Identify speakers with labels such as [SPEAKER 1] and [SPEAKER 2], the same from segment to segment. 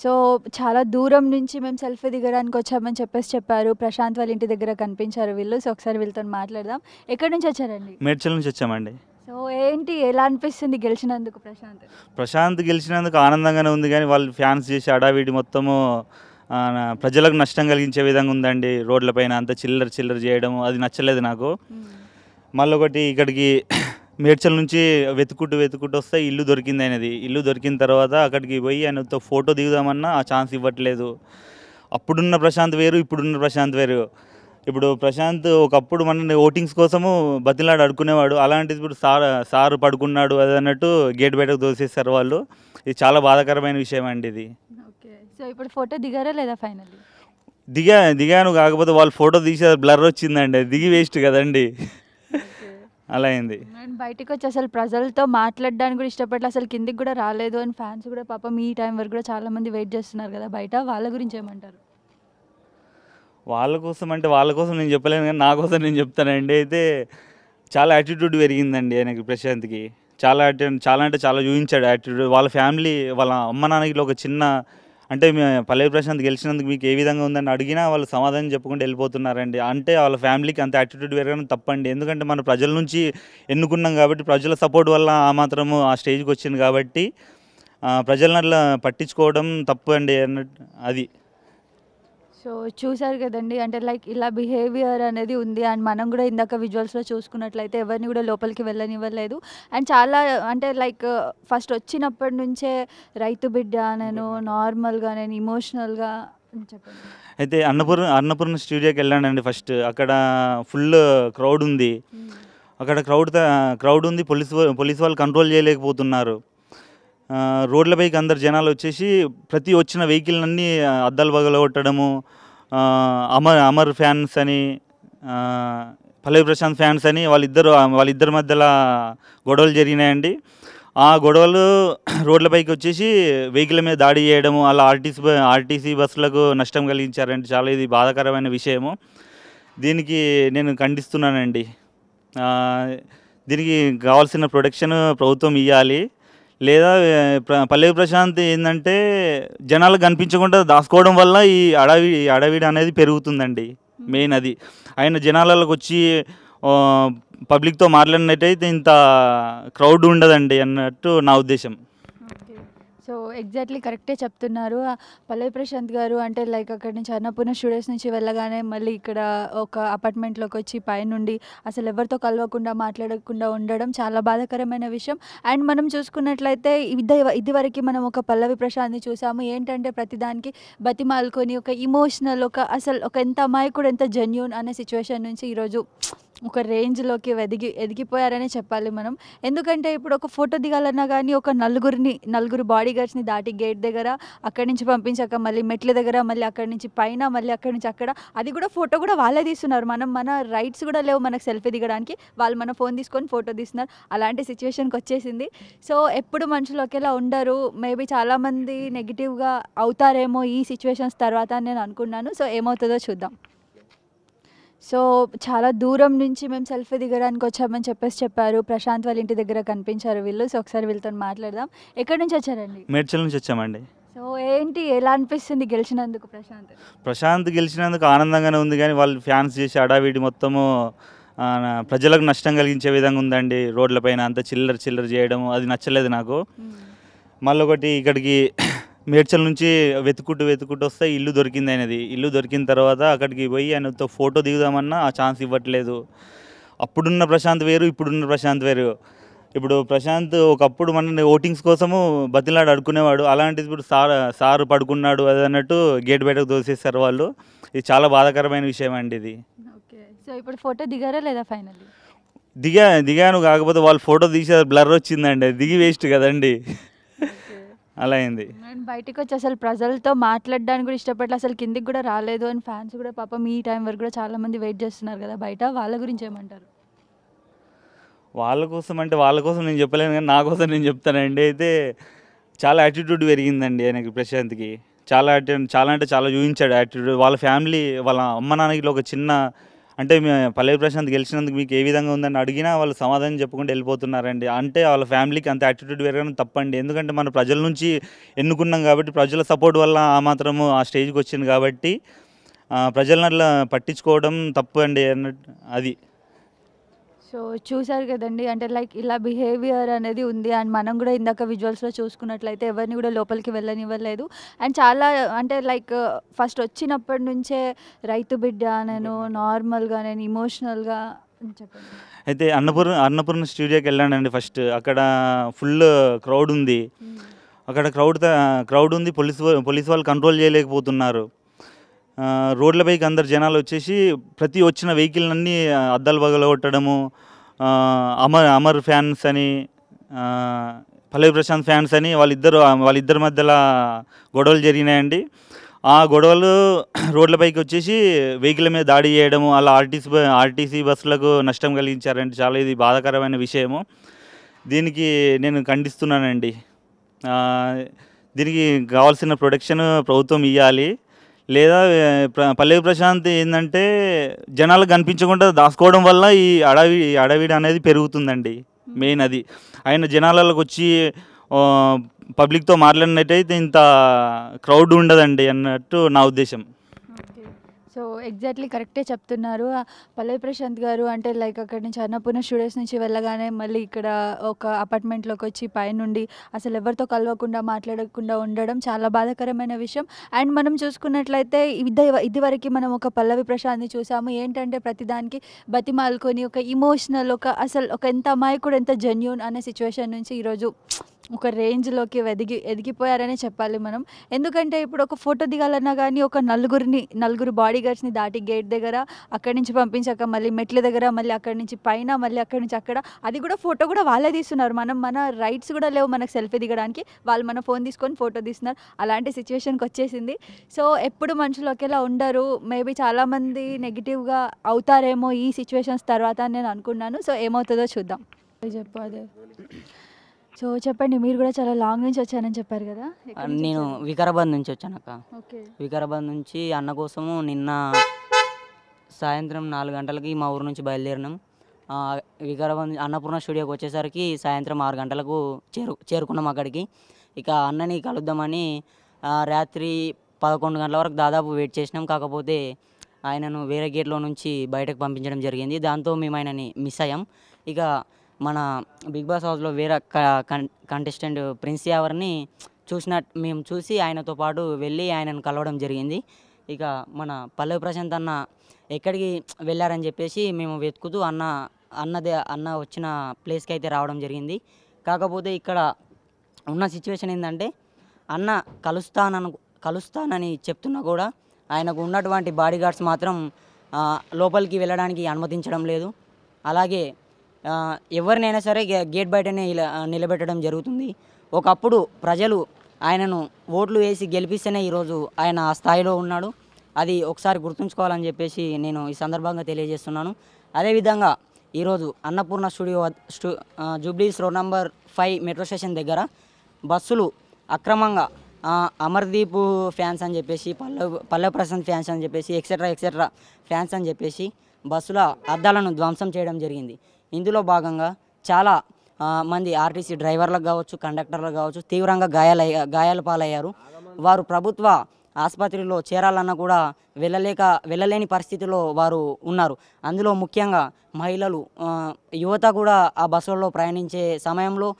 [SPEAKER 1] So, చాలా దూరం నుంచి మేము సెల్ఫీ దిగడానికి వచ్చామని చెప్పారు. ప్రశాంత్ వాళ్ళ ఇంటి దగ్గర కనిపించారు వీళ్ళు. సో, ఒకసారి వీళ్ళతోని మాట్లాడదాం. ఎక్కడి నుంచి వచ్చారండి?
[SPEAKER 2] మేడ్చల్ నుంచి వచ్చామండి.
[SPEAKER 1] సో, ఏంటి ఎలా అనిపిస్తుంది గెలిచినందుకు ప్రశాంత్?
[SPEAKER 2] ప్రశాంత్ గెలిచినందుకు ఆనందంగానే ఉంది కానీ వాళ్ళు ఫ్యాన్స్ చేసి హడావిడి మొత్తము ప్రజలకు నష్టం కలిగించే విధంగా ఉందండి. రోడ్లపైన అంతా చిల్లర చిల్లర చేయడం అది నచ్చలేదు నాకు. మళ్ళీ ఒకటి ఇక్కడికి మేడ్చల్ నుంచి వెతుక్కుంటూ వస్తే ఇల్లు దొరికింది ఆయనది. ఇల్లు దొరికిన తర్వాత అక్కడికి పోయి ఆయనతో ఫోటో దిగుదామన్నా ఆ ఛాన్స్ ఇవ్వట్లేదు. అప్పుడున్న ప్రశాంత్ వేరు, ఇప్పుడున్న ప్రశాంత్ వేరు. ఇప్పుడు ప్రశాంత్ ఒకప్పుడు మన ఓటింగ్స్ కోసము బతిలాడు అడుకునేవాడు. అలాంటిది ఇప్పుడు సారు పడుకున్నాడు అది అన్నట్టు గేట్ బయటకు తోసేస్తారు వాళ్ళు. ఇది చాలా బాధాకరమైన విషయం అండి ఇది.
[SPEAKER 1] ఓకే. సో, ఇప్పుడు ఫోటో దిగారా లేదా ఫైనల్లీ?
[SPEAKER 2] దిగాను కాకపోతే వాళ్ళు ఫోటో తీసే బ్లర్ వచ్చిందండి. దిగి వేస్ట్ కదండి. అలా అయింది.
[SPEAKER 1] అండ్ బయటికొచ్చి అసలు ప్రజలతో మాట్లాడడానికి కూడా ఇష్టపడలే. అసలు కిందకి కూడా రాలేదు. అండ్ ఫ్యాన్స్ కూడా పాపం ఈ టైం వరకు కూడా చాలామంది వెయిట్ చేస్తున్నారు కదా బయట. వాళ్ళ గురించి ఏమంటారు?
[SPEAKER 2] వాళ్ళ కోసం నేను చెప్పలేను కానీ నా కోసం నేను చెప్తానండి. అయితే చాలా యాటిట్యూడ్ పెరిగిందండి ఆయనకి, ప్రశాంత్కి. చాలా అంటే చాలా చూపించాడు యాటిట్యూడ్. వాళ్ళ ఫ్యామిలీ, వాళ్ళ అమ్మ నాన్నకి ఒక చిన్న అంటే పల్లవి ప్రశాంత్ గెలిచినందుకు మీకు ఏ విధంగా ఉందని అడిగినా వాళ్ళు సమాధానం చెప్పుకుంటూ వెళ్ళిపోతున్నారండి. అంటే వాళ్ళ ఫ్యామిలీకి అంత యాటిట్యూడ్ పెరగడం తప్పండి. ఎందుకంటే మన ప్రజల నుంచి ఎన్నుకున్నాం కాబట్టి ప్రజల సపోర్ట్ వల్ల ఆ మాత్రము ఆ స్టేజ్కి వచ్చింది కాబట్టి ప్రజలను అట్లా పట్టించుకోవడం తప్పు అండి అన్నట్టు అది.
[SPEAKER 1] సో, చూసారు కదండి. అంటే లైక్ ఇలా బిహేవియర్ అనేది ఉంది. అండ్ మనం కూడా ఇందాక విజువల్స్లో చూసుకున్నట్లయితే ఎవరిని కూడా లోపలికి వెళ్ళనివ్వలేదు. అండ్ చాలా అంటే లైక్ ఫస్ట్ వచ్చినప్పటి నుంచే రైతు బిడ్డ నేను నార్మల్గా నేను ఇమోషనల్గా చెప్పండి.
[SPEAKER 2] అయితే అన్నపూర్ణ స్టూడియోకి వెళ్ళానండి ఫస్ట్. అక్కడ ఫుల్ క్రౌడ్ ఉంది. అక్కడ క్రౌడ్ ఉంది. పోలీస్ వాళ్ళు కంట్రోల్ చేయలేకపోతున్నారు. రోడ్లపైకి అందరు జనాలు వచ్చేసి ప్రతి వచ్చిన వెహికల్ అన్నీ అద్దాలు పగలగొట్టడము. అమర్ ఫ్యాన్స్ అని, పల్లవి ప్రశాంత్ ఫ్యాన్స్ అని వాళ్ళిద్దరి మధ్యలో గొడవలు జరిగినాయండి. ఆ గొడవలు రోడ్లపైకి వచ్చేసి వెహికల్ మీద దాడి చేయడము, అలా ఆర్టీసీ బస్సులకు నష్టం కలిగించారండి. చాలా ఇది బాధాకరమైన విషయము. దీనికి నేను ఖండిస్తున్నానండి. దీనికి కావాల్సిన ప్రొటెక్షన్ ప్రభుత్వం ఇవ్వాలి. లేదా పల్లవి ప్రశాంత్ ఏంటంటే జనాలకు కనిపించకుండా దాచుకోవడం వల్ల ఈ అడవిడి అనేది పెరుగుతుందండి. మెయిన్ అది. ఆయన జనాలకు వచ్చి పబ్లిక్తో మాట్లాడినట్టయితే ఇంత క్రౌడ్ ఉండదండి అన్నట్టు నా ఉద్దేశం.
[SPEAKER 1] సో, ఎగ్జాక్ట్లీ కరెక్టే చెప్తున్నారు పల్లవి ప్రశాంత్ గారు. అంటే లైక్ అక్కడి నుంచి అన్నపూర్ణ స్టూడియోస్ నుంచి వెళ్ళగానే మళ్ళీ ఇక్కడ ఒక అపార్ట్మెంట్లోకి వచ్చి పైనుండి అసలు ఎవరితో కలవకుండా మాట్లాడకుండా ఉండడం చాలా బాధాకరమైన విషయం. అండ్ మనం చూసుకున్నట్లయితే ఇదివరకు మనం ఒక పల్లవి ప్రశాంత్ని చూసాము. ఏంటంటే ప్రతిదానికి బతిమాలుకొని ఒక ఇమోషనల్ అసలు ఎంత అమాయకుడు ఎంత జెన్యూన్ అనే సిచ్యువేషన్ నుంచి ఈరోజు ఒక రేంజ్లోకి ఎదిగిపోయారనే చెప్పాలి మనం. ఎందుకంటే ఇప్పుడు ఒక ఫోటో దిగాలన్నా కానీ ఒక నలుగురు బాడీ గార్డ్స్ని దాటి గేట్ దగ్గర అక్కడి నుంచి పంపించాక మళ్ళీ మెట్ల దగ్గర మళ్ళీ అక్కడి నుంచి పైన మళ్ళీ అక్కడి నుంచి అక్కడ అది కూడా ఫోటో కూడా వాళ్ళే తీస్తున్నారు. మన రైట్స్ కూడా లేవు మనకు సెల్ఫీ దిగడానికి. వాళ్ళు మన ఫోన్ తీసుకొని ఫోటో తీస్తున్నారు. అలాంటి సిచ్యువేషన్కి వచ్చేసింది. సో, ఎప్పుడు మనుషులు ఒకేలా ఉండరు. మేబీ చాలామంది నెగిటివ్గా అవుతారేమో ఈ సిచ్యువేషన్స్ తర్వాత అని నేను అనుకున్నాను. సో, ఏమవుతుందో చూద్దాం. సో, చాలా దూరం నుంచి మేము సెల్ఫీ దిగడానికి వచ్చామని చెప్పారు. ప్రశాంత్ వాళ్ళ ఇంటి దగ్గర కనిపించారు వీళ్ళు. సో, ఒకసారి వీళ్ళతో మాట్లాడదాం. ఎక్కడి నుంచి వచ్చారండి?
[SPEAKER 2] మేడ్చల్ నుంచి వచ్చామండి.
[SPEAKER 1] సో, ఏంటి ఎలా అనిపిస్తుంది గెలిచినందుకు
[SPEAKER 2] ప్రశాంత్ గెలిచినందుకు ఆనందంగానే ఉంది కానీ వాళ్ళు ఫ్యాన్స్ చేసి హడావిడి మొత్తము ప్రజలకు నష్టం కలిగించే విధంగా ఉందండి. రోడ్లపైన అంతా చిల్లర చిల్లర చేయడం అది నచ్చలేదు నాకు. మళ్ళీ ఒకటి ఇక్కడికి మేడ్చల్ నుంచి వెతుక్కుంటూ వస్తే ఇల్లు దొరికింది ఆయనది. ఇల్లు దొరికిన తర్వాత అక్కడికి పోయి ఆయనతో ఫోటో దిగుదామన్నా ఆ ఛాన్స్ ఇవ్వట్లేదు. అప్పుడున్న ప్రశాంత్ వేరు, ఇప్పుడున్న ప్రశాంత్ వేరు. ఇప్పుడు ప్రశాంత్ ఒకప్పుడు మన ఓటింగ్స్ కోసము బతిలాడు అడుకునేవాడు. అలాంటిది ఇప్పుడు సారు పడుకున్నాడు అది అన్నట్టు గేట్ బయటకు తోసేస్తారు వాళ్ళు. ఇది చాలా బాధాకరమైన విషయం అండి ఇది.
[SPEAKER 1] ఓకే. సో, ఇప్పుడు ఫోటో దిగారా లేదా ఫైనల్లీ?
[SPEAKER 2] దిగాను కాకపోతే వాళ్ళు ఫోటో తీసే బ్లర్ వచ్చిందండి. దిగి వేస్ట్ కదండి. అలా అయింది.
[SPEAKER 1] అండ్ బయటికొచ్చి అసలు ప్రజలతో మాట్లాడడానికి కూడా ఇష్టపడలే. అసలు కిందకి కూడా రాలేదు. అండ్ ఫ్యాన్స్ కూడా పాపం ఈ టైం వరకు కూడా చాలామంది వెయిట్ చేస్తున్నారు కదా బయట. వాళ్ళ గురించి ఏమంటారు?
[SPEAKER 2] వాళ్ళ కోసం నేను చెప్పలేను కానీ నా కోసం నేను చెప్తానండి. అయితే చాలా యాటిట్యూడ్ పెరిగిందండి ఆయనకి, ప్రశాంత్కి. చాలా అంటే చాలా చూపించాడు యాటిట్యూడ్. వాళ్ళ ఫ్యామిలీ, వాళ్ళ అమ్మ నాన్నకి ఒక చిన్న అంటే పల్లవి ప్రశాంత్ గెలిచినందుకు మీకు ఏ విధంగా ఉందని అడిగినా వాళ్ళు సమాధానం చెప్పుకుంటూ వెళ్ళిపోతున్నారండి. అంటే వాళ్ళ ఫ్యామిలీకి అంత యాటిట్యూడ్ పెరగడం తప్పండి. ఎందుకంటే మన ప్రజల నుంచి ఎన్నుకున్నాం కాబట్టి ప్రజల సపోర్ట్ వల్ల ఆ మాత్రము ఆ స్టేజ్కి వచ్చింది కాబట్టి ప్రజలను అట్లా పట్టించుకోవడం తప్పు అండి అన్నట్టు అది.
[SPEAKER 1] సో చూసారు కదండి. అంటే లైక్ ఇలా బిహేవియర్ అనేది ఉంది. అండ్ మనం కూడా ఇందాక విజువల్స్‌లో చూసుకున్నట్లయితే ఎవరిని కూడా లోపలికి వెళ్ళనివ్వలేదు. అండ్ చాలా అంటే లైక్ ఫస్ట్ వచ్చినప్పటి నుంచే రైతు బిడ్డ నేను నార్మల్‌గా నేను ఎమోషనల్‌గా చెప్పండి.
[SPEAKER 2] అయితే అన్నపూర్ణ స్టూడియోకి వెళ్ళానండి ఫస్ట్. అక్కడ ఫుల్ క్రౌడ్ ఉంది. అక్కడ క్రౌడ్ ఉంది. పోలీస్ వాళ్ళు కంట్రోల్ చేయలేకపోతున్నారు. రోడ్లపైకి అందరు జనాలు వచ్చేసి ప్రతి వచ్చిన వెహికల్ అన్నీ అద్దాలు పగలగొట్టడము. అమర్ ఫ్యాన్స్ అని పల్లవి ప్రశాంత్ ఫ్యాన్స్ అని వాళ్ళిద్దరి మధ్యలో గొడవలు జరిగినాయండి. ఆ గొడవలు రోడ్లపైకి వచ్చేసి వెహికల్ మీద దాడి చేయడము, అలా ఆర్టీసీ బస్సులకు నష్టం కలిగించారండి. చాలా ఇది బాధాకరమైన విషయము. దీనికి నేను ఖండిస్తున్నానండి. దీనికి కావాల్సిన ప్రొటెక్షన్ ప్రభుత్వం ఇవ్వాలి. లేదా పల్లవి ప్రశాంత్ ఏంటంటే జనాలకు కనిపించకుండా దాచుకోవడం వల్ల ఈ అడవిడి అనేది పెరుగుతుందండి. మెయిన్ అది. ఆయన జనాలలోకి వచ్చి పబ్లిక్తో మాట్లాడినట్టయితే ఇంత క్రౌడ్ ఉండదండి అన్నట్టు నా ఉద్దేశం.
[SPEAKER 1] ఓకే. సో ఎగ్జాక్ట్లీ కరెక్టే చెప్తున్నారు. పల్లవి ప్రశాంత్ గారు అంటే లైక్ అక్కడి నుంచి అన్నపూర్ణ స్టూడియోస్ నుంచి వెళ్ళగానే మళ్ళీ ఇక్కడ ఒక అపార్ట్మెంట్లోకి వచ్చి పైనుండి అసలు ఎవరితో కలవకుండా మాట్లాడకుండా ఉండడం చాలా బాధాకరమైన విషయం. అండ్ మనం చూసుకున్నట్లయితే ఇదివరకు మనం ఒక పల్లవి ప్రశాంత్ని చూసాము. ఏంటంటే ప్రతిదానికి బతిమాలుకొని ఒక ఇమోషనల్ అసలు ఎంత అమాయకుడు ఎంత జెన్యూన్ అనే సిచ్యువేషన్ నుంచి ఈరోజు ఒక రేంజ్లోకి ఎదిగిపోయారనే చెప్పాలి మనం. ఎందుకంటే ఇప్పుడు ఒక ఫోటో దిగాలన్నా కానీ ఒక నలుగురు బాడీ గార్డ్స్ని దాటి గేట్ దగ్గర అక్కడి నుంచి పంపించాక మళ్ళీ మెట్ల దగ్గర మళ్ళీ అక్కడి నుంచి పైన మళ్ళీ అక్కడి నుంచి అక్కడ అది కూడా ఫోటో కూడా వాళ్ళే తీస్తున్నారు. మన రైట్స్ కూడా లేవు మనకు సెల్ఫీ దిగడానికి. వాళ్ళు మన ఫోన్ తీసుకొని ఫోటో తీస్తున్నారు. అలాంటి సిచ్యువేషన్కి వచ్చేసింది. సో ఎప్పుడు మనుషులు ఒకేలా ఉండరు. మేబీ చాలామంది నెగిటివ్గా అవుతారేమో ఈ సిచ్యువేషన్స్ తర్వాత అని నేను అనుకున్నాను. సో ఏమవుతుందో చూద్దాం. చెప్పు అదే. సో చెప్పండి, మీరు కూడా చాలా లాంగ్ నుంచి వచ్చానని చెప్పారు కదా.
[SPEAKER 3] నేను వికారాబాద్ నుంచి వచ్చానక్క.
[SPEAKER 1] ఓకే.
[SPEAKER 3] వికారాబాద్ నుంచి అన్న కోసము నిన్న సాయంత్రం 4 గంటలకి మా ఊరు నుంచి బయలుదేరినాం. వికారాబాద్ అన్నపూర్ణ స్టూడియోకి వచ్చేసరికి సాయంత్రం 6 గంటలకు చేరుకున్నాం అక్కడికి. ఇక అన్నని కలుద్దామని రాత్రి 11 గంటల వరకు దాదాపు వెయిట్ చేసినాం. కాకపోతే ఆయనను వేరే గేట్లో నుంచి బయటకు పంపించడం జరిగింది. దాంతో మేము ఆయనని మిస్ అయ్యాం. ఇక మన బిగ్ బాస్ హౌస్లో వేరే కంటెస్టెంట్ ప్రిన్స్ యావర్ని మేము చూసి ఆయనతో పాటు వెళ్ళి ఆయనను కలవడం జరిగింది. ఇక మన పల్లవి ప్రశాంత్ అన్న ఎక్కడికి వెళ్ళారని చెప్పేసి మేము వెతుకుతూ అన్న వచ్చిన ప్లేస్కి అయితే రావడం జరిగింది. కాకపోతే ఇక్కడ ఉన్న సిచ్యువేషన్ ఏంటంటే అన్న కలుస్తానని చెప్తున్నా కూడా ఆయనకు ఉన్నటువంటి బాడీ గార్డ్స్ మాత్రం లోపలికి వెళ్ళడానికి అనుమతించడం లేదు. అలాగే ఎవరినైనా సరే గేట్ బయటనే ఇలా నిలబెట్టడం జరుగుతుంది. ఒకప్పుడు ప్రజలు ఆయనను ఓట్లు వేసి గెలిపిస్తేనే ఈరోజు ఆయన ఆ స్థాయిలో ఉన్నాడు. అది ఒకసారి గుర్తుంచుకోవాలని చెప్పేసి నేను ఈ సందర్భంగా తెలియజేస్తున్నాను. అదేవిధంగా ఈరోజు అన్నపూర్ణ స్టూడియో జూబ్లీస్ రోడ్ నెంబర్ 5 మెట్రో స్టేషన్ దగ్గర బస్సులు అక్రమంగా అమర్దీప్ ఫ్యాన్స్ అని చెప్పేసి పల్లవి ప్రశాంత్ ఫ్యాన్స్ అని చెప్పేసి ఎక్సెట్రా ఫ్యాన్స్ అని చెప్పేసి బస్సుల అద్దాలను ధ్వంసం చేయడం జరిగింది. ఇందులో భాగంగా చాలా మంది ఆర్టీసీ డ్రైవర్లకు కావచ్చు, కండక్టర్లకు కావచ్చు తీవ్రంగా గాయాల పాలయ్యారు. వారు ప్రభుత్వ ఆసుపత్రిలో చేరాలన్నా కూడా వెళ్ళలేని పరిస్థితిలో వారు ఉన్నారు. అందులో ముఖ్యంగా మహిళలు, యువత కూడా ఆ బస్సులలో ప్రయాణించే సమయంలో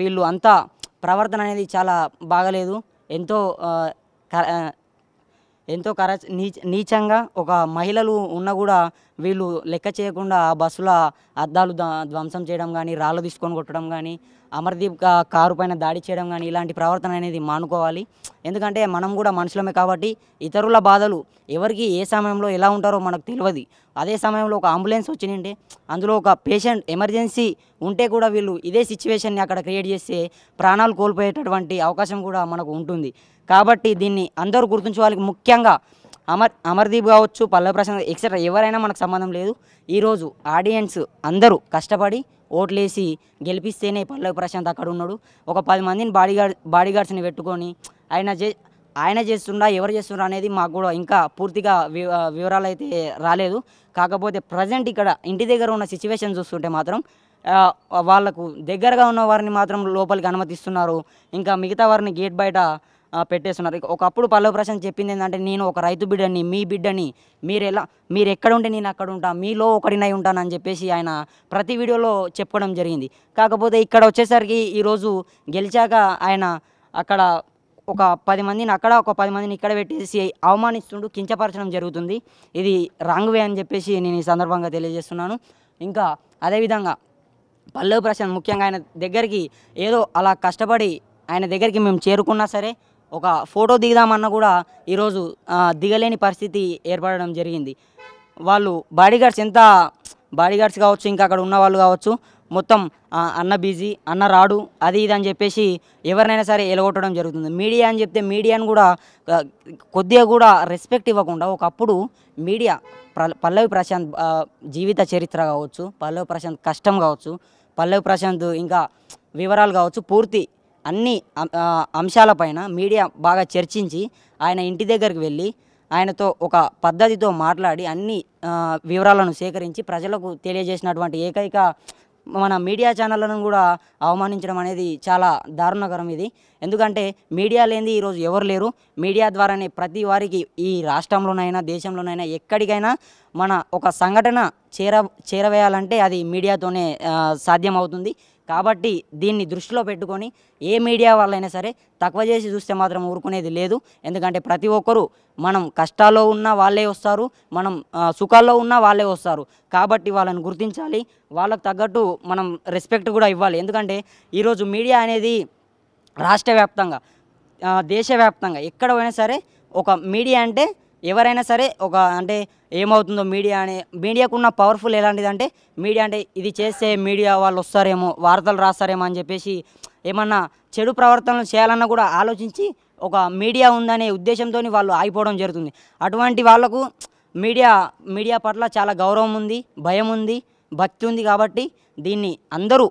[SPEAKER 3] వీళ్ళు అంతా ప్రవర్తన అనేది చాలా బాగలేదు. ఎంతో నీచంగా ఒక మహిళలు ఉన్నా కూడా వీళ్ళు లెక్క చేయకుండా ఆ బస్సుల అద్దాలు ధ్వంసం చేయడం కానీ, రాళ్ళు తీసుకొని కొట్టడం కానీ, అమర్దీప్ కారు పైన దాడి చేయడం కానీ ఇలాంటి ప్రవర్తన అనేది మానుకోవాలి. ఎందుకంటే మనం కూడా మనుషులమే కాబట్టి ఇతరుల బాధలు ఎవరికి ఏ సమయంలో ఎలా ఉంటారో మనకు తెలియదు. అదే సమయంలో ఒక అంబులెన్స్ వచ్చిందంటే అందులో ఒక పేషెంట్ ఎమర్జెన్సీ ఉంటే కూడా వీళ్ళు ఇదే సిచ్యువేషన్ని అక్కడ క్రియేట్ చేస్తే ప్రాణాలు కోల్పోయేటటువంటి అవకాశం కూడా మనకు ఉంటుంది. కాబట్టి దీన్ని అందరూ గుర్తుంచుకోవాలి. ముఖ్యంగా అమర్దీప్ కావచ్చు, పల్లవి ప్రశాంత్ ఎక్సెట్రా ఎవరైనా మనకు సంబంధం లేదు. ఈరోజు ఆడియన్స్ అందరూ కష్టపడి ఓట్లేసి గెలిపిస్తేనే పల్లవి ప్రశాంత్ అక్కడ ఉన్నాడు. ఒక 10 మందిని బాడీగార్డ్స్ని పెట్టుకొని ఆయన ఆయన చేస్తుండా ఎవరు చేస్తుండ్రా అనేది మాకు కూడా ఇంకా పూర్తిగా వివరాలు అయితే రాలేదు. కాకపోతే ప్రజెంట్ ఇక్కడ ఇంటి దగ్గర ఉన్న సిచ్యువేషన్ చూస్తుంటే మాత్రం వాళ్ళకు దగ్గరగా ఉన్న వారిని మాత్రం లోపలికి అనుమతిస్తున్నారు, ఇంకా మిగతా వారిని గేట్ బయట పెట్టేస్తున్నారు. ఒకప్పుడు పల్లవి ప్రశాంత్ చెప్పింది ఏంటంటే, నేను ఒక రైతు బిడ్డని, మీ బిడ్డని, మీరు ఎక్కడ ఉంటే నేను అక్కడ ఉంటా, మీలో ఒకడినై ఉంటానని చెప్పేసి ఆయన ప్రతి వీడియోలో చెప్పడం జరిగింది. కాకపోతే ఇక్కడ వచ్చేసరికి ఈరోజు గెలిచాక ఆయన అక్కడ ఒక 10 మందిని అక్కడ, ఒక 10 మందిని ఇక్కడ పెట్టేసి అవమానిస్తుంటూ కించపరచడం జరుగుతుంది. ఇది రాంగ్ వే అని చెప్పేసి నేను ఈ సందర్భంగా తెలియజేస్తున్నాను. ఇంకా అదేవిధంగా పల్లవి ప్రశాంత్ ముఖ్యంగా ఆయన దగ్గరికి ఏదో అలా కష్టపడి ఆయన దగ్గరికి మేము చేరుకున్నా సరే, ఒక ఫోటో దిగుదామన్నా కూడా ఈరోజు దిగలేని పరిస్థితి ఏర్పడడం జరిగింది. వాళ్ళు బాడీగార్డ్స్ కావచ్చు, ఇంకా అక్కడ ఉన్న వాళ్ళు కావచ్చు, మొత్తం అన్న బిజీ, అన్న రాడు, అది ఇది అని చెప్పేసి ఎవరినైనా సరే ఎలగొట్టడం జరుగుతుంది. మీడియా అని చెప్తే మీడియాను కూడా కొద్దిగా కూడా రెస్పెక్ట్ ఇవ్వకుండా, ఒకప్పుడు మీడియా పల్లవి ప్రశాంత్ జీవిత చరిత్ర కావచ్చు, పల్లవి ప్రశాంత్ కష్టం కావచ్చు, పల్లవి ప్రశాంత్ ఇంకా వివరాలు కావచ్చు, పూర్తి అన్ని అంశాలపైన మీడియా బాగా చర్చించి ఆయన ఇంటి దగ్గరికి వెళ్ళి ఆయనతో ఒక పద్ధతితో మాట్లాడి అన్ని వివరాలను సేకరించి ప్రజలకు తెలియజేసినటువంటి ఏకైక మన మీడియా ఛానళ్ళను కూడా అవమానించడం అనేది చాలా దారుణకరం ఇది. ఎందుకంటే మీడియా లేనిది ఈరోజు ఎవరు లేరు. మీడియా ద్వారానే ప్రతి వారికి ఈ రాష్ట్రంలోనైనా దేశంలోనైనా ఎక్కడికైనా మన ఒక సంఘటన చేరవేయాలంటే అది మీడియాతోనే సాధ్యమవుతుంది. కాబట్టి దీన్ని దృష్టిలో పెట్టుకొని ఏ మీడియా వాళ్ళైనా సరే తక్కువ చేసి చూస్తే మాత్రం ఊరుకునేది లేదు. ఎందుకంటే ప్రతి ఒక్కరూ మనం కష్టాల్లో ఉన్నా వాళ్ళే వస్తారు, మనం సుఖాల్లో ఉన్నా వాళ్ళే వస్తారు. కాబట్టి వాళ్ళని గుర్తించాలి, వాళ్ళకు తగ్గట్టు మనం రెస్పెక్ట్ కూడా ఇవ్వాలి. ఎందుకంటే ఈరోజు మీడియా అనేది రాష్ట్ర వ్యాప్తంగా, దేశవ్యాప్తంగా ఎక్కడ పోయినా సరే ఒక మీడియా అంటే ఎవరైనా సరే ఒక అంటే ఏమవుతుందో మీడియాకున్న పవర్ఫుల్ ఎలాంటిదంటే, మీడియా అంటే ఇది చేస్తే మీడియా వాళ్ళు వస్తారేమో, వార్తలు రాస్తారేమో అని చెప్పేసి ఏమన్నా చెడు ప్రవర్తనలు చేయాలన్నా కూడా ఆలోచించి ఒక మీడియా ఉందనే ఉద్దేశంతో వాళ్ళు ఆగిపోవడం జరుగుతుంది. అటువంటి వాళ్లకు మీడియా పట్ల చాలా గౌరవం ఉంది, భయం ఉంది, భక్తి ఉంది. కాబట్టి దీన్ని అందరూ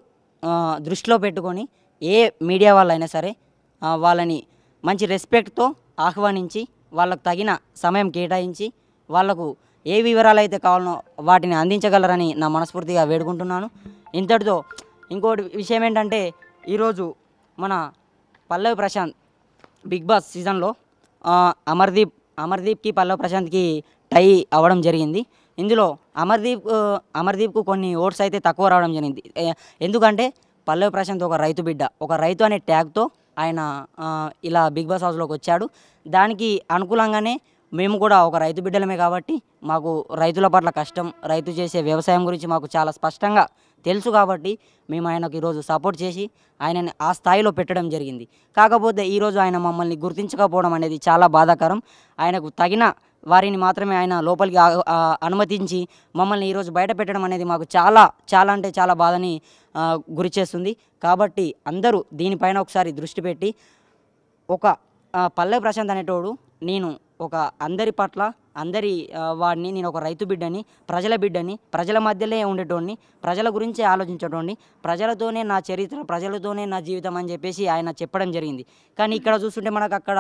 [SPEAKER 3] దృష్టిలో పెట్టుకొని ఏ మీడియా వాళ్ళైనా సరే వాళ్ళని మంచి రెస్పెక్ట్తో ఆహ్వానించి వాళ్ళకు తగిన సమయం కేటాయించి వాళ్లకు ఏ వివరాలు అయితే కావాలనో వాటిని అందించగలరని నా మనస్ఫూర్తిగా వేడుకుంటున్నాను. ఇంతటితో ఇంకోటి విషయం ఏంటంటే, ఈరోజు మన పల్లవి ప్రశాంత్ బిగ్ బాస్ సీజన్లో అమర్దీప్కి పల్లవి ప్రశాంత్కి టై అవ్వడం జరిగింది. ఇందులో అమర్దీప్కు కొన్ని ఓట్స్ అయితే తక్కువ రావడం జరిగింది. ఎందుకంటే పల్లవి ప్రశాంత్ ఒక రైతు బిడ్డ, ఒక రైతు అనే ట్యాగ్తో ఆయన ఇలా బిగ్ బాస్ హౌస్లోకి వచ్చాడు. దానికి అనుకూలంగానే మేము కూడా ఒక రైతు బిడ్డలమే కాబట్టి మాకు రైతుల పట్ల కష్టం, రైతు చేసే వ్యవసాయం గురించి మాకు చాలా స్పష్టంగా తెలుసు. కాబట్టి మేము ఆయనకు ఈరోజు సపోర్ట్ చేసి ఆయనని ఆ స్థాయిలో పెట్టడం జరిగింది. కాకపోతే ఈరోజు ఆయన మమ్మల్ని గుర్తించకపోవడం అనేది చాలా బాధాకరం. ఆయనకు తగిన వారిని మాత్రమే ఆయన లోపలికి అనుమతించి మమ్మల్ని ఈరోజు బయట పెట్టడం అనేది మాకు చాలా చాలా అంటే చాలా బాధని గురి చేస్తుంది. కాబట్టి అందరూ దీనిపైన ఒకసారి దృష్టి పెట్టి, ఒక పల్లవి ప్రశాంత్ అనేటోడు నేను ఒక అందరి పట్ల వాడిని, నేను ఒక రైతు బిడ్డని, ప్రజల బిడ్డని, ప్రజల మధ్యలో ఉండేటోడిని, ప్రజల గురించి ఆలోచించేటోడిని, ప్రజలతోనే నా చరిత్ర, ప్రజలతోనే నా జీవితం అని చెప్పేసి ఆయన చెప్పడం జరిగింది. కానీ ఇక్కడ చూస్తుంటే మనకు అక్కడ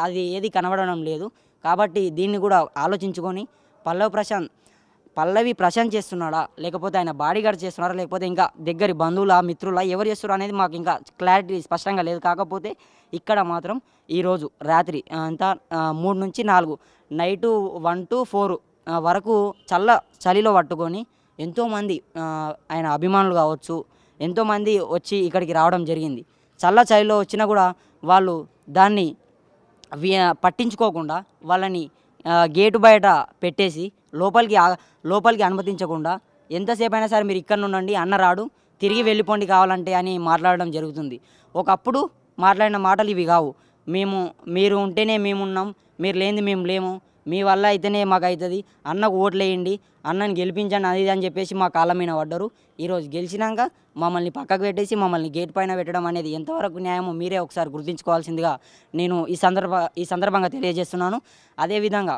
[SPEAKER 3] అది ఏది కనబడడం లేదు. కాబట్టి దీన్ని కూడా ఆలోచించుకొని పల్లవి ప్రశాంత్ చేస్తున్నాడా, లేకపోతే ఆయన బాడీగార్డ్ చేస్తున్నారా, లేకపోతే ఇంకా దగ్గరి బంధువుల మిత్రుల ఎవరు చేస్తున్నారా అనేది మాకు ఇంకా క్లారిటీ స్పష్టంగా లేదు. కాకపోతే ఇక్కడ మాత్రం ఈరోజు రాత్రి అంతా 3 నుంచి 4 నైటు 1 to 4 వరకు చలిలో పట్టుకొని ఎంతోమంది ఆయన అభిమానులు కావచ్చు, ఎంతోమంది వచ్చి ఇక్కడికి రావడం జరిగింది. చలిలో వచ్చినా కూడా వాళ్ళు దాన్ని పట్టించుకోకుండా వాళ్ళని గేటు బయట పెట్టేసి లోపలికి అనుమతించకుండా, ఎంతసేపు అయినా సరే మీరు ఇక్కడ ఉండండి, అన్న రాడు, తిరిగి వెళ్ళిపోండి కావాలంటే అని మాట్లాడడం జరుగుతుంది. ఒకప్పుడు మాట్లాడిన మాటలు ఇవి కావు. మీరు ఉంటేనే మేమున్నాం, మీరు లేనిది మేము లేము, మీ వల్ల అయితేనే మాకు అవుతుంది, అన్నకు ఓట్లు వేయండి, అన్నని గెలిపించండి, అది అని చెప్పేసి మా కాళ్ళ మీద పడ్డారు. ఈరోజు గెలిచినాక మమ్మల్ని పక్కకు పెట్టేసి మమ్మల్ని గేట్ పైన పెట్టడం అనేది ఎంతవరకు న్యాయమో మీరే ఒకసారి గుర్తుంచుకోవాల్సిందిగా నేను ఈ సందర్భంగా తెలియజేస్తున్నాను. అదేవిధంగా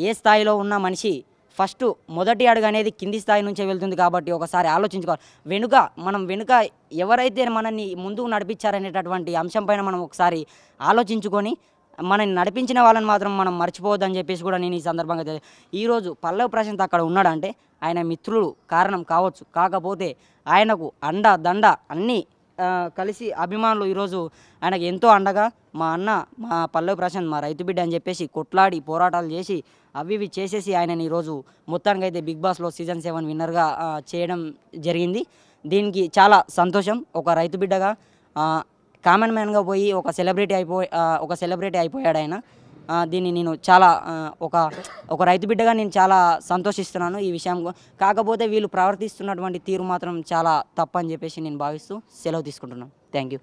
[SPEAKER 3] ఏ స్థాయిలో ఉన్న మనిషి ఫస్ట్ మొదటి అడుగు అనేది కింది స్థాయి నుంచే వెళ్తుంది. కాబట్టి ఒకసారి ఆలోచించుకోవాలి. వెనుక ఎవరైతే మనల్ని ముందుకు నడిపించారనేటటువంటి అంశం పైన మనం ఒకసారి ఆలోచించుకొని మనని నడిపించిన వాళ్ళని మాత్రం మనం మర్చిపోవద్దని చెప్పేసి కూడా నేను ఈ సందర్భంగా ఈరోజు పల్లవి ప్రశాంత్ అక్కడ ఉన్నాడంటే ఆయన మిత్రులు కారణం కావచ్చు. కాకపోతే ఆయనకు అండ దండ అన్నీ కలిసి అభిమానులు ఈరోజు ఆయనకు ఎంతో అండగా మా అన్న మా పల్లవి ప్రశాంత్ మా రైతు బిడ్డ అని చెప్పేసి కొట్లాడి పోరాటాలు చేసి అవి ఇవి చేసేసి ఆయనని ఈరోజు మొత్తానికైతే బిగ్ బాస్లో సీజన్ 7 విన్నర్గా చేయడం జరిగింది. దీనికి చాలా సంతోషం. ఒక రైతు బిడ్డగా కామన్ మ్యాన్గా పోయి ఒక సెలబ్రిటీ అయిపోయాడు ఆయన. దీన్ని నేను చాలా ఒక రైతు బిడ్డగా నేను చాలా సంతోషిస్తున్నాను ఈ విషయం. కాకపోతే వీళ్ళు ప్రవర్తిస్తున్నటువంటి తీరు మాత్రం చాలా తప్పని చెప్పేసి నేను భావిస్తూ సెలవు తీసుకుంటున్నాను. Thank you.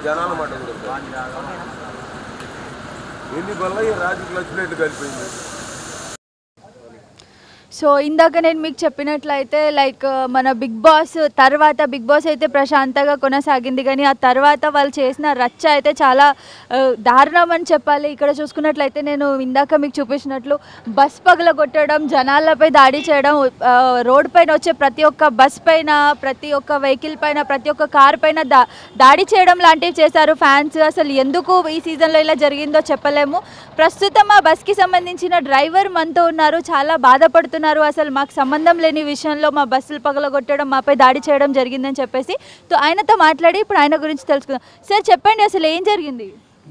[SPEAKER 4] జనాల మాట ఎన్ని బల్ల రాజుకు వచ్చినట్టు కలిపింది.
[SPEAKER 1] సో ఇందాక నేను మీకు చెప్పినట్లయితే లైక్ మన బిగ్ బాస్ అయితే ప్రశాంతంగా కొనసాగింది, కానీ ఆ తర్వాత వాళ్ళు చేసిన రచ్చ అయితే చాలా దారుణం అని చెప్పాలి. ఇక్కడ చూసుకున్నట్లయితే నేను ఇందాక మీకు చూపించినట్లు బస్ పగలగొట్టడం, జనాలపై దాడి చేయడం, రోడ్ పైన వచ్చే ప్రతి ఒక్క బస్ పైన, ప్రతి ఒక్క వెహికల్ పైన, ప్రతి ఒక్క కార్ పైన దాడి చేయడం లాంటివి చేశారు ఫ్యాన్స్. అసలు ఎందుకు ఈ సీజన్లో ఇలా జరిగిందో చెప్పలేము. ప్రస్తుతం ఆ బస్కి సంబంధించిన డ్రైవర్ మనతో ఉన్నారు, చాలా బాధపడుతున్నారు. అసలు మాకు సంబంధం లేని విషయంలో మా బస్సులు పగలగొట్టడం, మాపై దాడి చేయడం జరిగిందని చెప్పేసి. సో ఆయనతో మాట్లాడి ఇప్పుడు ఆయన గురించి తెలుసుకుందాం. సార్ చెప్పండి, అసలు ఏం జరిగింది?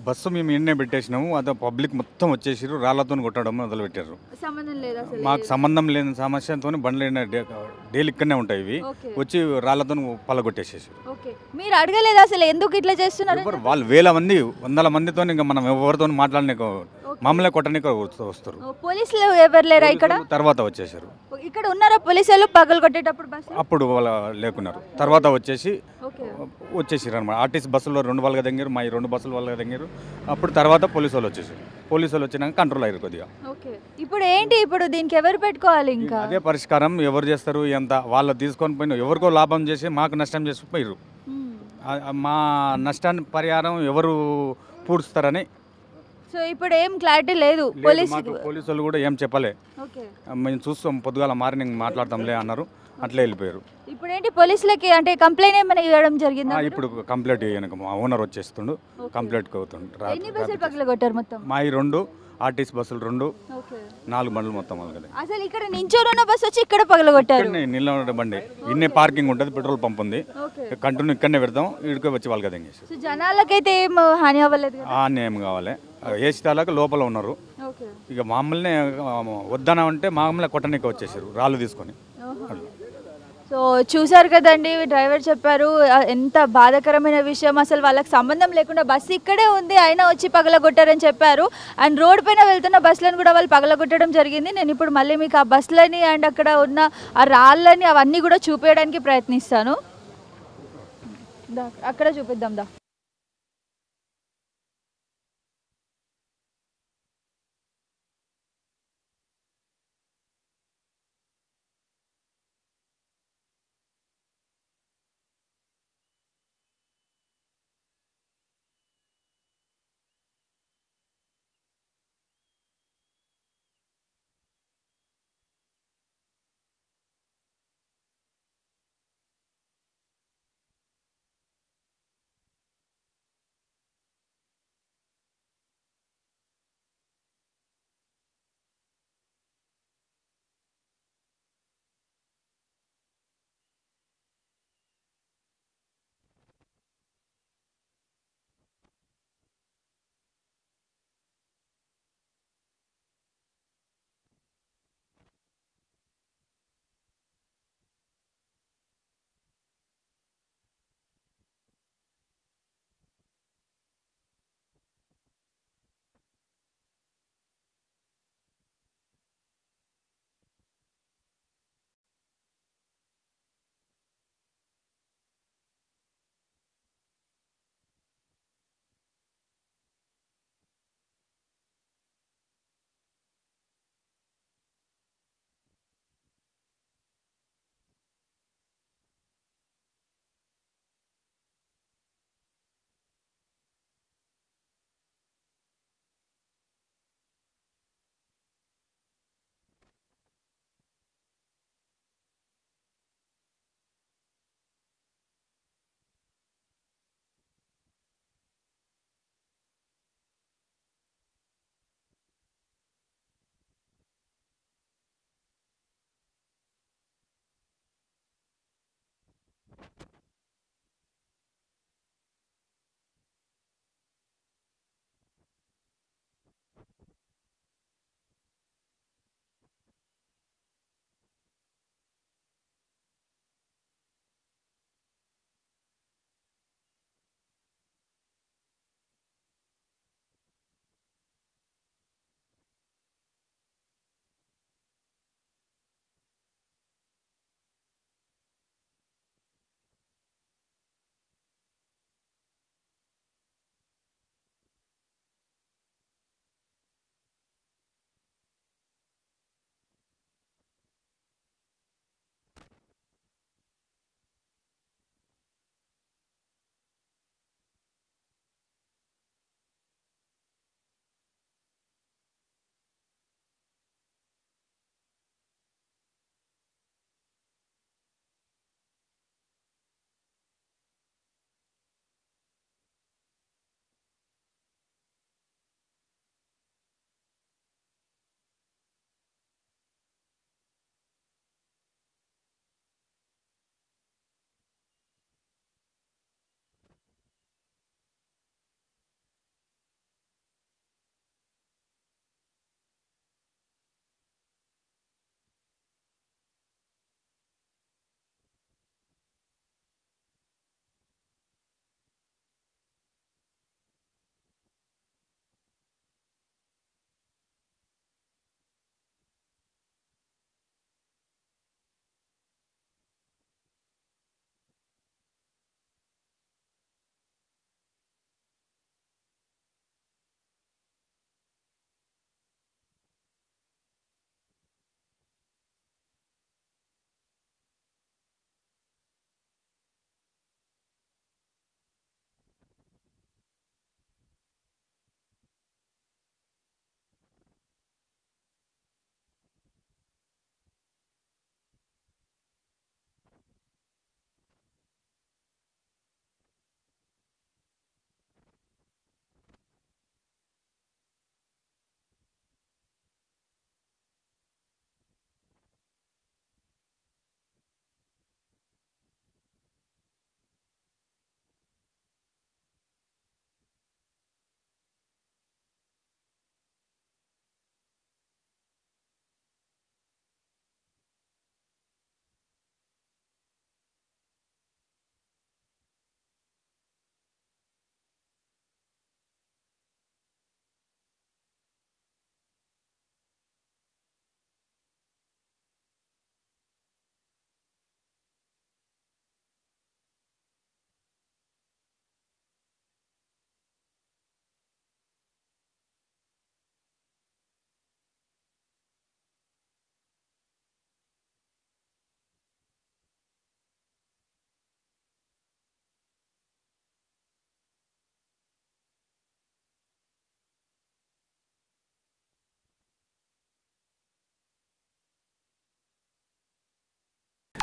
[SPEAKER 5] బస్సు మేము ఎన్నే పెట్టేసినాము, అదే పబ్లిక్ మొత్తం వచ్చేసారు, రాళ్లతో కొట్టడం మొదలుపెట్టారు.
[SPEAKER 1] సంబంధం లేదు,
[SPEAKER 5] మాకు సంబంధం లేని సమస్యతో బండ్లు డైలీ ఇక్కడనే ఉంటాయి, ఇవి వచ్చి రాళ్లతో పలగొట్టేసేసారు.
[SPEAKER 1] మీరు అడగలేదు అసలు ఎందుకు ఇట్లా చేస్తున్నారు?
[SPEAKER 5] వాళ్ళు వేల మంది, వందల మందితో ఇంకా మనం ఎవరితో మాట్లాడనే మమ్మల్ని కొట్టడానికి వస్తారు.
[SPEAKER 1] పోలీసులు ఎవరు లేరా ఇక్కడ?
[SPEAKER 5] తర్వాత వచ్చేసారు.
[SPEAKER 1] ఇక్కడ ఉన్నారా పోలీసులు పగలగొట్టేటప్పుడు?
[SPEAKER 5] అప్పుడు వాళ్ళు లేకున్నారు, తర్వాత వచ్చేసారు అనమాట. ఆర్టీసీ బస్సులో 2 వాళ్ళకి దగ్గర, మా 2 బస్సులు వాళ్ళకి దగ్గర. అప్పుడు తర్వాత పోలీసు వాళ్ళు వచ్చేసారు. పోలీసు వాళ్ళు వచ్చినాక కంట్రోల్ అయ్యారు కొద్దిగా.
[SPEAKER 1] ఇప్పుడు ఏంటి, ఇప్పుడు దీనికి ఎవరు పెట్టుకోవాలి? ఇంకా
[SPEAKER 5] అదే పరిష్కారం ఎవరు చేస్తారు? ఎంత వాళ్ళు తీసుకొని పోయిన ఎవరికో లాభం చేసి మాకు నష్టం చేసి పోయారు. మా నష్టాన్ని పరిహారం ఎవరు పూడుస్తారని.
[SPEAKER 1] సో ఇప్పుడు ఏం క్లారిటీ లేదు.
[SPEAKER 5] పోలీసు వాళ్ళు కూడా ఏం చెప్పలే, మేము చూస్తాం పొద్దుగాల మార్నింగ్ మాట్లాడతాంలే అన్నారు, అట్లే వెళ్ళిపోయారు.
[SPEAKER 1] ఇప్పుడు ఏంటి పోలీసులకి అంటే కంప్లైంట్ ఏమైనా ఇవ్వడం జరిగిందా?
[SPEAKER 5] ఇప్పుడు కంప్లైంట్ ఇవ్వడానికి మా ఓనర్ వచ్చేస్తుండు, కంప్లైంట్ అవుతుండు.
[SPEAKER 1] ఎన్ని బస్సులు పగలగొట్టారు మొత్తం?
[SPEAKER 5] మా 2 ఆర్టీసీ బస్సులు 2, 4 బండ్లు మొత్తం.
[SPEAKER 1] అసలు ఇక్కడ నించోనున్న బస్సు వచ్చి ఇక్కడ పగలగొట్టారు.
[SPEAKER 5] నిన్న బండి ఇన్నే పార్కింగ్ ఉంటుంది, పెట్రోల్ పంప్ ఉంది, కంటిన్యూ ఇక్కడనే పెడతాం, ఇక్కడికి వచ్చి వాళ్ళకి అదేంగేసి.
[SPEAKER 1] సో జనాలకైతే ఏం హాని అవ్వలేదు?
[SPEAKER 5] ఏం కావాలి, ఏసీ తాలూకా లోపల ఉన్నారు. ఇక మామూలునే వద్దన అంటే మామూలుగా కొట్టనికి వచ్చేసారు రాళ్ళు తీసుకొని.
[SPEAKER 1] సో చూసారు కదండి, డ్రైవర్ చెప్పారు ఎంత బాధాకరమైన విషయం. అసలు వాళ్ళకి సంబంధం లేకుండా బస్సు ఇక్కడే ఉంది, అయినా వచ్చి పగలగొట్టారని చెప్పారు. అండ్ రోడ్ పైన వెళ్తున్న బస్సులను కూడా వాళ్ళు పగలగొట్టడం జరిగింది. నేను ఇప్పుడు మళ్ళీ మీకు ఆ బస్సులని అండ్ అక్కడ ఉన్న ఆ రాళ్ళని అవన్నీ కూడా చూపించడానికి ప్రయత్నిస్తాను. అక్కడ చూపిద్దాం.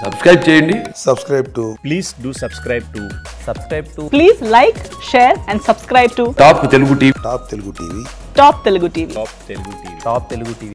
[SPEAKER 4] సబ్స్క్రైబ్ చేయండి.
[SPEAKER 6] Please do subscribe to
[SPEAKER 7] Please like, share and subscribe to
[SPEAKER 4] top Telugu TV.
[SPEAKER 7] Top Telugu TV.
[SPEAKER 6] Top Telugu TV.